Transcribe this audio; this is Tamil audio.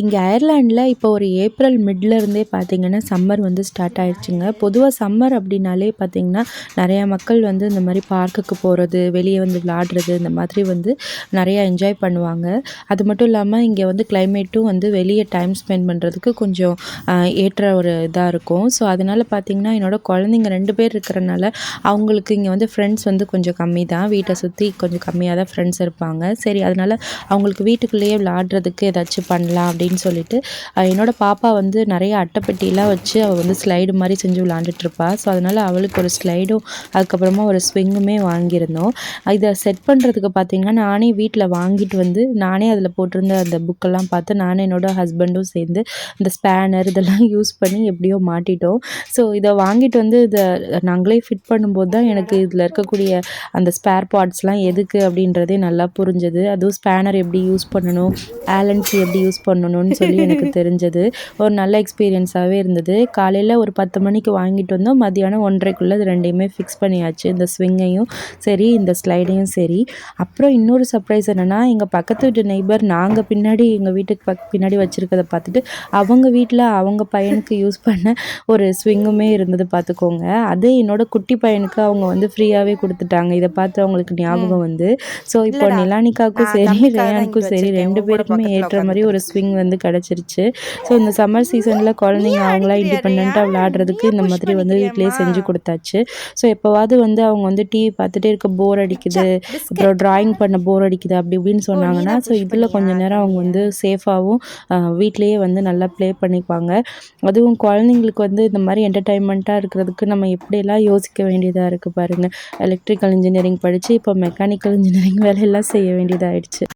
இங்கே அயர்லாண்டில் இப்போ ஒரு ஏப்ரல் மிட்ல இருந்தே பார்த்தீங்கன்னா சம்மர் வந்து ஸ்டார்ட் ஆயிடுச்சுங்க. பொதுவாக சம்மர் அப்படின்னாலே பார்த்தீங்கன்னா நிறையா மக்கள் வந்து இந்த மாதிரி பார்க்குக்கு போகிறது, வெளியே வந்து விளாடுறது, இந்த மாதிரி வந்து நிறையா என்ஜாய் பண்ணுவாங்க. அது மட்டும் இல்லாமல் இங்கே வந்து கிளைமேட்டும் வந்து வெளியே டைம் ஸ்பெண்ட் பண்ணுறதுக்கு கொஞ்சம் ஏற்ற ஒரு இதாக இருக்கும். ஸோ அதனால் பார்த்தீங்கன்னா என்னோடய குழந்தைங்க 2 பேர் இருக்கிறனால அவங்களுக்கு இங்கே வந்து ஃப்ரெண்ட்ஸ் வந்து கொஞ்சம் கம்மி தான். வீட்டை சுற்றி கொஞ்சம் கம்மியாக தான் ஃப்ரெண்ட்ஸ் இருப்பாங்க. சரி, அதனால் அவங்களுக்கு வீட்டுக்குள்ளேயே விளாடுறதுக்கு ஏதாச்சும் பண்ணலாம் அப்படின்னு சொல்லிட்டு என்னோட பாப்பா வந்து நிறைய அட்டைப்பெட்டிலாம் வச்சு அவள் வந்து ஸ்லைடு மாதிரி செஞ்சு விளாண்டுட்ருப்பா. ஸோ அதனால் அவளுக்கு ஒரு ஸ்லைடும் அதுக்கப்புறமா ஒரு ஸ்விங்குமே வாங்கியிருந்தோம். இதை செட் பண்ணுறதுக்கு பார்த்திங்கன்னா நானே வீட்டில் வாங்கிட்டு வந்து நானே அதில் போட்டிருந்த அந்த புக்கெல்லாம் பார்த்து நானும் என்னோட ஹஸ்பண்டும் சேர்ந்து இந்த ஸ்பேனர் இதெல்லாம் யூஸ் பண்ணி எப்படியோ மாட்டிட்டோம். ஸோ இதை வாங்கிட்டு வந்து இதை நாங்களே ஃபிட் பண்ணும்போது தான் எனக்கு இதில் இருக்கக்கூடிய அந்த ஸ்பேர் பார்ட்ஸ்லாம் எதுக்கு அப்படின்றதே நல்லா புரிஞ்சுது. அதுவும் ஸ்பேனர் எப்படி யூஸ் பண்ணணும், ஆலன்சி எப்படி யூஸ் பண்ணணும்னு சொல்லி எனக்கு தெரிஞ்சது. ஒரு நல்ல எக்ஸ்பீரியன்ஸாகவே இருந்தது. காலையில் ஒரு 10 மணிக்கு வாங்கிட்டு வந்தோம். மதியானம் 1:30க்குள்ளே இது 2யுமே ஃபிக்ஸ் பண்ணியாச்சு. இந்த ஸ்விங்கையும் சரி, இந்த ஸ்லைடையும் சரி. அப்புறம் இன்னொரு சர்ப்ரைஸ் என்னென்னா, எங்கள் பக்கத்து வீட்டு நெய்பர் நாங்கள் பின்னாடி எங்கள் வீட்டுக்கு பின்னாடி வச்சுருக்கதை பார்த்துட்டு அவங்க வீட்டில் அவங்க பையனுக்கு யூஸ் பண்ண ஒரு ஸ்விங்குமே இருந்தது பார்த்துக்கோங்க. அது என்னோட குட்டி பையனுக்கு அவங்க வந்து ஃப்ரீயாகவே கொடுத்துட்டாங்க. இதை பார்த்து அவங்களுக்கு ஞாபகம் வந்து ஸோ இப்போ நிலானிகாவுக்கும் சரி, ரேயானுக்கும் சரி 2 பேருக்குமே ஏற்ற மாதிரி ஒரு ஸ்விங் வந்து கிடச்சிருச்சு. ஸோ இந்த சம்மர் சீசனில் குழந்தைங்க அவங்களா இண்டிபெண்ட்டாக விளையாடுறதுக்கு இந்த மாதிரி வந்து வீட்டிலேயே செஞ்சு கொடுத்தாச்சு. ஸோ எப்போவாவது வந்து அவங்க வந்து டிவி பார்த்துட்டே இருக்க போர் அடிக்குது, அப்புறம் ட்ராயிங் பண்ண போர் அடிக்குது அப்படி இப்படின்னு சொன்னாங்கன்னா ஸோ இதில் கொஞ்சம் நேரம் அவங்க வந்து சேஃபாகவும் வீட்டிலேயே வந்து நல்லா ப்ளே பண்ணிக்குவாங்க. அதுவும் குழந்தைங்களுக்கு வந்து இந்த மாதிரி என்டர்டைன்மெண்ட்டாக இருக்கிறதுக்கு நம்ம எப்படியெல்லாம் யோசிக்க வேண்டியதாக இருக்குது பாருங்கள். எலக்ட்ரிக்கல் இன்ஜினியரிங் படித்து இப்போ மெக்கானிக்கல் இன்ஜினியரிங் வேலையெல்லாம் செய்ய வேண்டியதாகிடுச்சு.